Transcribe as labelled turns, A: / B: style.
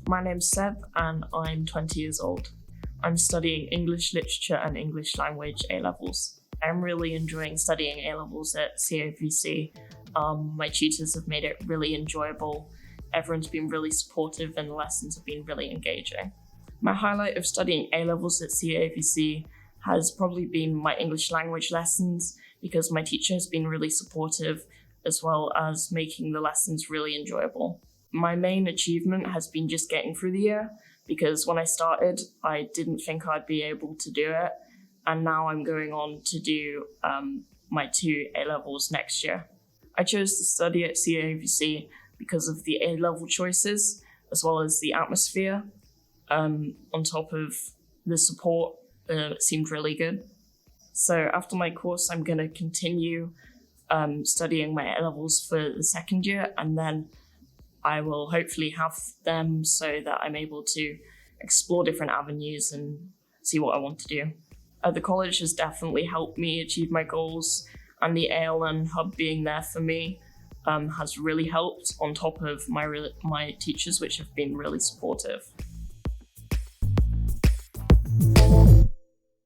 A: My name's Seb and I'm 20 years old. I'm studying English Literature and English Language A-levels. I'm really enjoying studying A-levels at CAVC. My tutors have made it really enjoyable. Everyone's been really supportive and the lessons have been really engaging. My highlight of studying A-levels at CAVC has probably been my English language lessons because my teacher has been really supportive as well as making the lessons really enjoyable. My main achievement has been just getting through the year because when I started, I didn't think I'd be able to do it. And now I'm going on to do my 2 A-levels next year. I chose to study at CAVC because of the A-level choices, as well as the atmosphere. On top of the support, seemed really good. So after my course, I'm going to continue studying my A-levels for the second year, and then I will hopefully have them so that I'm able to explore different avenues and see what I want to do. The college has definitely helped me achieve my goals, and the ALN hub being there for me has really helped, on top of my teachers, which have been really supportive.